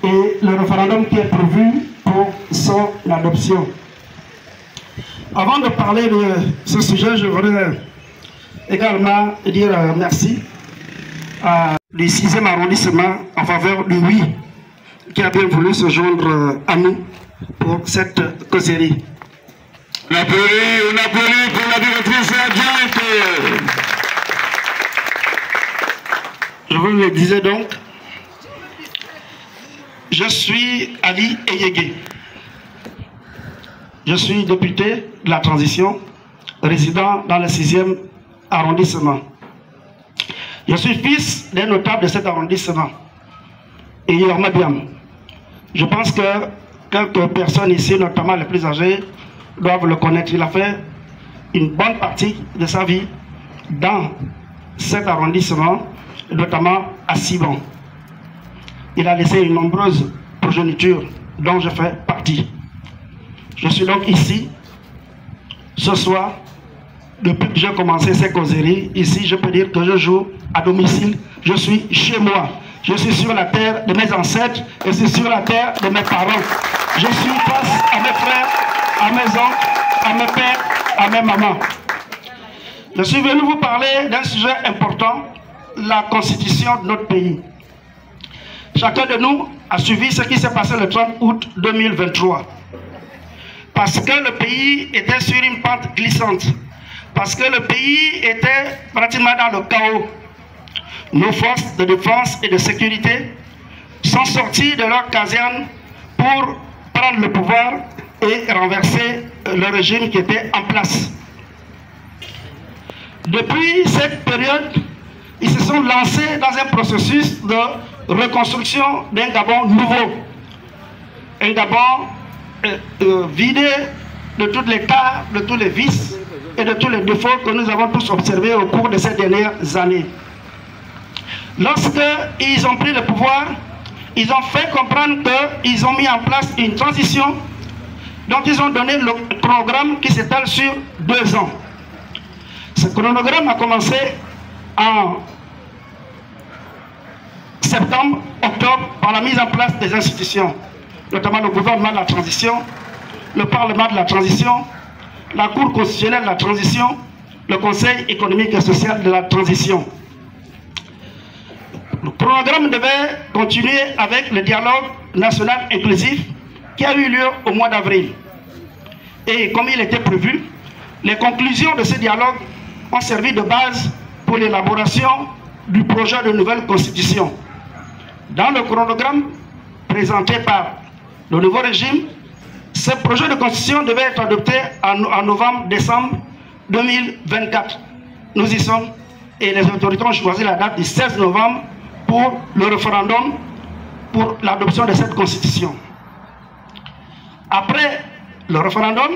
et le référendum qui est prévu pour son adoption. Avant de parler de ce sujet, je voudrais également dire merci du 6e arrondissement en faveur du oui qui a bien voulu se joindre à nous pour cette causerie. On applaudit pour la directrice adjointe. Je vous le disais donc, je suis Ali Eyege. Je suis député de la transition, résident dans le 6e arrondissement. Je suis fils d'un notable de cet arrondissement, et Yorma Biam. Je pense que quelques personnes ici, notamment les plus âgées, doivent le connaître. Il a fait une bonne partie de sa vie dans cet arrondissement, notamment à Siban. Il a laissé une nombreuse progéniture dont je fais partie. Je suis donc ici, ce soir, depuis que j'ai commencé ces causeries. Ici, je peux dire que je joue à domicile, je suis chez moi. Je suis sur la terre de mes ancêtres et je suis sur la terre de mes parents. Je suis face à mes frères, à mes oncles, à mes pères, à mes mamans. Je suis venu vous parler d'un sujet important, la constitution de notre pays. Chacun de nous a suivi ce qui s'est passé le 30 août 2023. Parce que le pays était sur une pente glissante. Parce que le pays était pratiquement dans le chaos. Nos forces de défense et de sécurité sont sorties de leur caserne pour prendre le pouvoir et renverser le régime qui était en place. Depuis cette période, ils se sont lancés dans un processus de reconstruction d'un Gabon nouveau. Un Gabon vidé de toutes les tares, de tous les vices et de tous les défauts que nous avons tous observés au cours de ces dernières années. Lorsqu'ils ont pris le pouvoir, ils ont fait comprendre qu'ils ont mis en place une transition dont ils ont donné le programme qui s'étale sur 2 ans. Ce chronogramme a commencé en septembre, octobre, par la mise en place des institutions, notamment le gouvernement de la transition, le Parlement de la transition, la Cour constitutionnelle de la transition, le Conseil économique et social de la transition. Le programme devait continuer avec le dialogue national inclusif qui a eu lieu au mois d'avril. Et comme il était prévu, les conclusions de ce dialogue ont servi de base pour l'élaboration du projet de nouvelle constitution. Dans le chronogramme présenté par le nouveau régime, ce projet de constitution devait être adopté en novembre-décembre 2024. Nous y sommes et les autorités ont choisi la date du 16 novembre pour le référendum pour l'adoption de cette constitution. Après le référendum,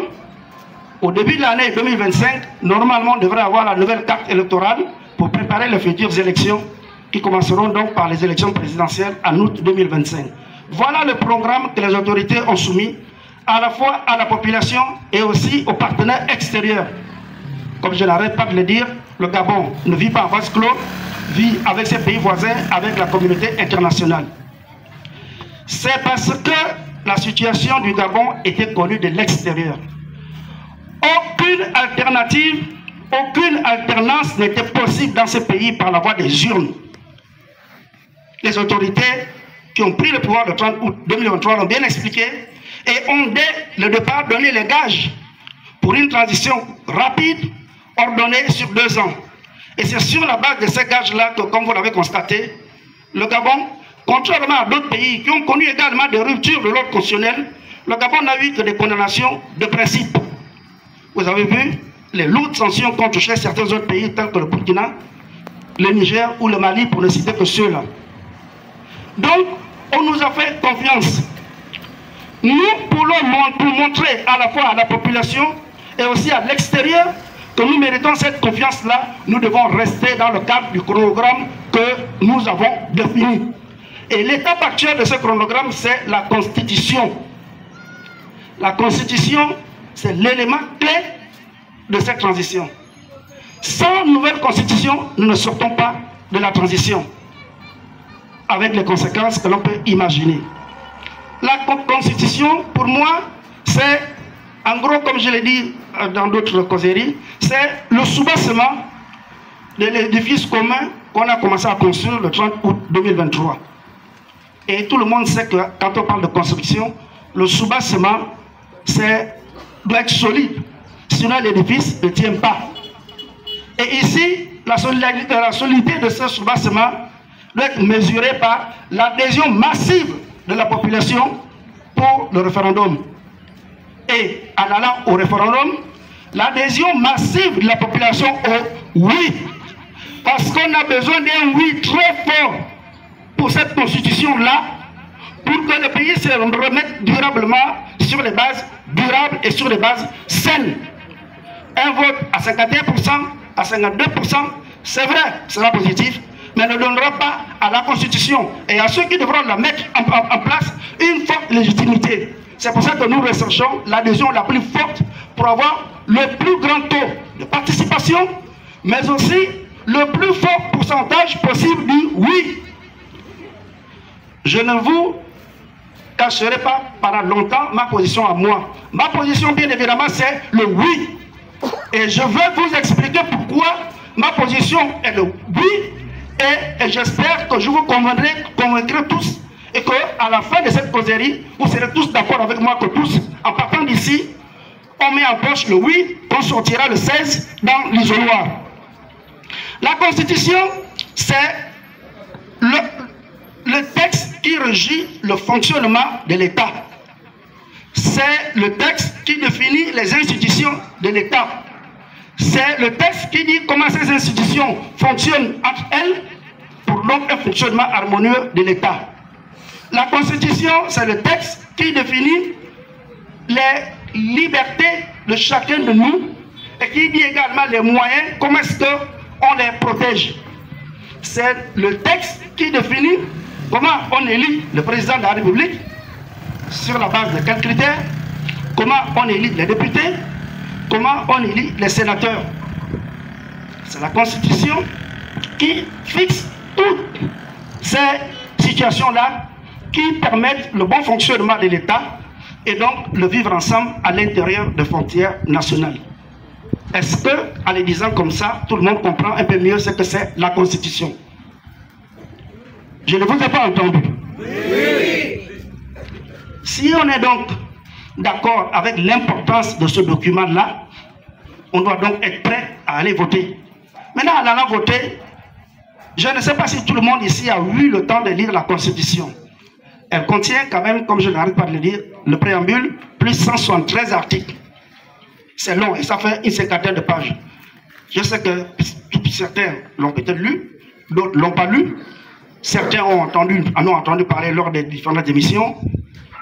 au début de l'année 2025, normalement on devrait avoir la nouvelle carte électorale pour préparer les futures élections qui commenceront donc par les élections présidentielles en août 2025. Voilà le programme que les autorités ont soumis à la fois à la population et aussi aux partenaires extérieurs. Comme je n'arrête pas de le dire, le Gabon ne vit pas en vase clos, vit avec ses pays voisins, avec la communauté internationale. C'est parce que la situation du Gabon était connue de l'extérieur. Aucune alternative, aucune alternance n'était possible dans ce pays par la voie des urnes. Les autorités qui ont pris le pouvoir le 30 août 2023 l'ont bien expliqué et ont dès le départ donné les gages pour une transition rapide, ordonnée sur 2 ans. Et c'est sur la base de ces gages-là que, comme vous l'avez constaté, le Gabon, contrairement à d'autres pays qui ont connu également des ruptures de l'ordre constitutionnel, le Gabon n'a eu que des condamnations de principe. Vous avez vu les lourdes sanctions qu'ont touché certains autres pays tels que le Burkina, le Niger ou le Mali, pour ne citer que ceux-là. Donc, on nous a fait confiance. Nous voulons montrer à la fois à la population et aussi à l'extérieur que nous méritons cette confiance-là. Nous devons rester dans le cadre du chronogramme que nous avons défini. Et l'étape actuelle de ce chronogramme, c'est la Constitution. La Constitution, c'est l'élément clé de cette transition. Sans nouvelle Constitution, nous ne sortons pas de la transition, avec les conséquences que l'on peut imaginer. La Constitution, pour moi, c'est, en gros, comme je l'ai dit dans d'autres causeries, c'est le soubassement de l'édifice commun qu'on a commencé à construire le 30 août 2023. Et tout le monde sait que quand on parle de construction, le soubassement doit être solide. Sinon, l'édifice ne tient pas. Et ici, la solidité de ce soubassement doit être mesurée par l'adhésion massive de la population pour le référendum. Et en allant au référendum, l'adhésion massive de la population au oui. Parce qu'on a besoin d'un oui très fort pour cette constitution-là, pour que le pays se remette durablement sur les bases durables et sur les bases saines. Un vote à 51%, à 52%, c'est vrai, sera positif, mais ne donnera pas à la Constitution et à ceux qui devront la mettre en place une forte légitimité. C'est pour ça que nous recherchons l'adhésion la plus forte pour avoir le plus grand taux de participation, mais aussi le plus fort pourcentage possible du oui. Je ne vous cacherai pas pendant longtemps ma position à moi. Ma position, bien évidemment, c'est le oui. Et je veux vous expliquer pourquoi ma position est le oui. Et j'espère que je vous convaincrai tous et qu'à la fin de cette causerie, vous serez tous d'accord avec moi que tous, en partant d'ici, on met en poche le oui, on sortira le 16 dans l'isoloir. La Constitution, c'est le texte qui régit le fonctionnement de l'État. C'est le texte qui définit les institutions de l'État. C'est le texte qui dit comment ces institutions fonctionnent entre elles pour donc un fonctionnement harmonieux de l'État. La Constitution, c'est le texte qui définit les libertés de chacun de nous et qui dit également les moyens, comment est-ce qu'on les protège. C'est le texte qui définit comment on élit le président de la République, sur la base de quels critères, comment on élit les députés, comment on élit les sénateurs. C'est la Constitution qui fixe toutes ces situations-là qui permettent le bon fonctionnement de l'État et donc le vivre ensemble à l'intérieur des frontières nationales. Est-ce que, en les disant comme ça, tout le monde comprend un peu mieux ce que c'est la Constitution? Je ne vous ai pas entendu. Oui. Si on est donc d'accord avec l'importance de ce document-là, on doit donc être prêt à aller voter. Maintenant, en allant voter, je ne sais pas si tout le monde ici a eu le temps de lire la Constitution. Elle contient quand même, comme je n'arrête pas de le dire, le préambule, plus 173 articles. C'est long et ça fait une cinquantaine de pages. Je sais que certains l'ont peut-être lu, d'autres ne l'ont pas lu. Certains en ont entendu parler lors des différentes émissions.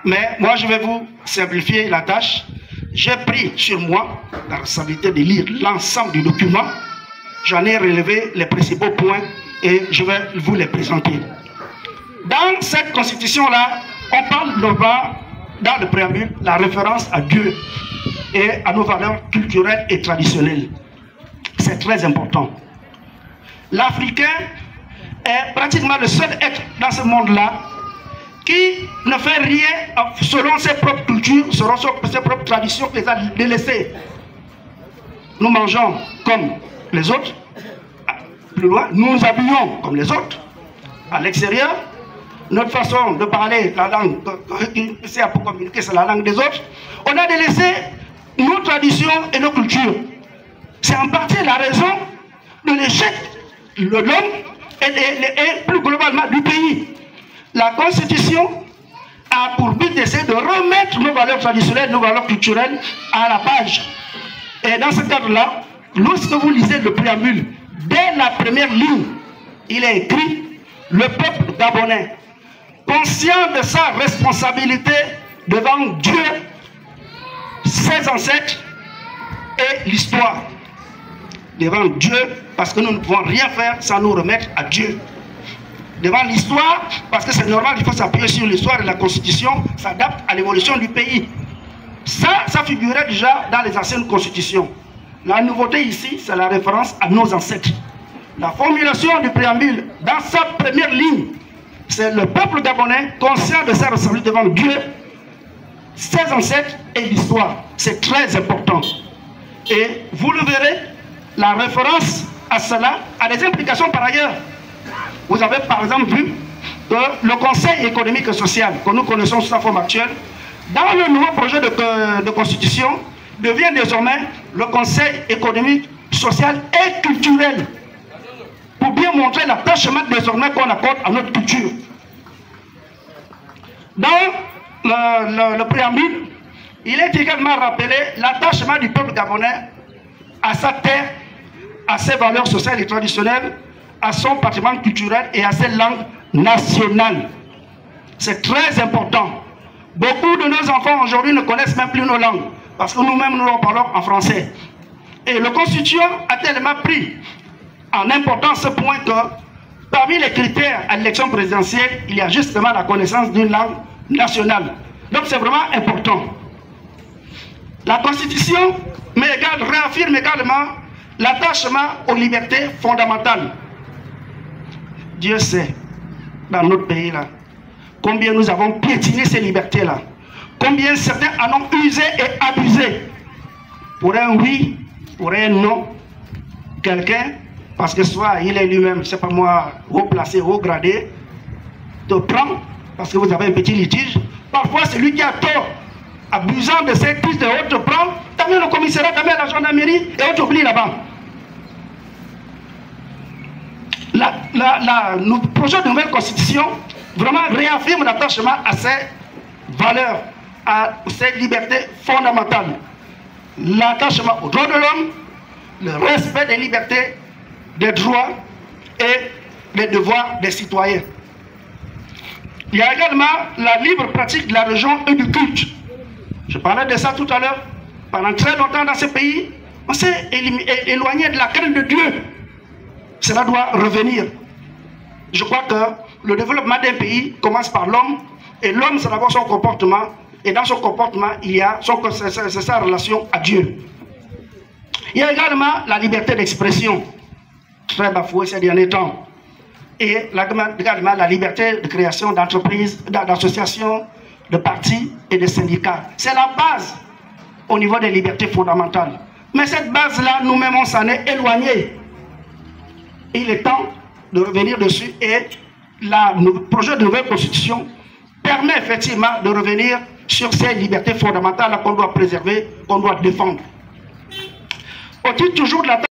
Mais moi, je vais vous simplifier la tâche. J'ai pris sur moi la responsabilité de lire l'ensemble du document. J'en ai relevé les principaux points et je vais vous les présenter. Dans cette constitution-là, on parle dans le préambule, la référence à Dieu et à nos valeurs culturelles et traditionnelles. C'est très important. L'Africain est pratiquement le seul être dans ce monde-là qui ne fait rien selon ses propres cultures, selon ses propres traditions qu'il a délaissées. Nous mangeons comme les autres, plus loin, nous nous habillons comme les autres, à l'extérieur. Notre façon de parler, la langue, c'est pour communiquer, c'est la langue des autres. On a délaissé nos traditions et nos cultures. C'est en partie la raison de l'échec de l'homme et plus globalement du pays. La Constitution a pour but d'essayer de remettre nos valeurs traditionnelles, nos valeurs culturelles à la page. Et dans ce cadre-là, lorsque vous lisez le préambule, dès la première ligne, il est écrit « Le peuple gabonais, conscient de sa responsabilité devant Dieu, ses ancêtres et l'histoire. » Devant Dieu, parce que nous ne pouvons rien faire sans nous remettre à Dieu. Devant l'histoire, parce que c'est normal, il faut s'appuyer sur l'histoire et la Constitution s'adapte à l'évolution du pays. Ça figurait déjà dans les anciennes constitutions. La nouveauté ici, c'est la référence à nos ancêtres. La formulation du préambule, dans sa première ligne, c'est le peuple gabonais conscient de sa responsabilité devant Dieu, ses ancêtres et l'histoire. C'est très important. Et vous le verrez, la référence à cela a des implications par ailleurs. Vous avez par exemple vu que le Conseil économique et social, que nous connaissons sous sa forme actuelle, dans le nouveau projet de constitution, devient désormais le Conseil économique, social et culturel, pour bien montrer l'attachement désormais qu'on accorde à notre culture. Dans le préambule, il est également rappelé l'attachement du peuple gabonais à sa terre, à ses valeurs sociales et traditionnelles, à son patrimoine culturel et à ses langues nationales. C'est très important. Beaucoup de nos enfants aujourd'hui ne connaissent même plus nos langues, parce que nous-mêmes nous leur parlons en français. Et le constituant a tellement pris en importance ce point que parmi les critères à l'élection présidentielle, il y a justement la connaissance d'une langue nationale. Donc c'est vraiment important. La Constitution réaffirme également l'attachement aux libertés fondamentales. Dieu sait, dans notre pays-là, combien nous avons piétiné ces libertés-là. Combien certains en ont usé et abusé. Pour un oui, pour un non, quelqu'un, parce que soit il est lui-même, je ne sais pas moi, haut placé, haut gradé, te prend, parce que vous avez un petit litige. Parfois, c'est lui qui a tort. Abusant de cette piste de haut, te prend, t'amènes au commissariat, t'amènes à la gendarmerie, et on t'oublie là-bas. Notre projet de nouvelle constitution vraiment réaffirme l'attachement à ces valeurs, à ces libertés fondamentales. L'attachement aux droits de l'homme, le respect des libertés, des droits et des devoirs des citoyens. Il y a également la libre pratique de la religion et du culte. Je parlais de ça tout à l'heure. Pendant très longtemps dans ce pays, on s'est éloigné de la crainte de Dieu. Cela doit revenir. Je crois que le développement d'un pays commence par l'homme, et l'homme, c'est d'abord son comportement, et dans son comportement, il y a c'est sa relation à Dieu. Il y a également la liberté d'expression, très bafouée ces derniers temps, et également la liberté de création d'entreprises, d'associations, de partis et de syndicats. C'est la base au niveau des libertés fondamentales. Mais cette base-là, nous-mêmes, on s'en est éloigné. Il est temps de revenir dessus, et le projet de nouvelle constitution permet effectivement de revenir sur ces libertés fondamentales qu'on doit préserver, qu'on doit défendre. Au titre toujours de la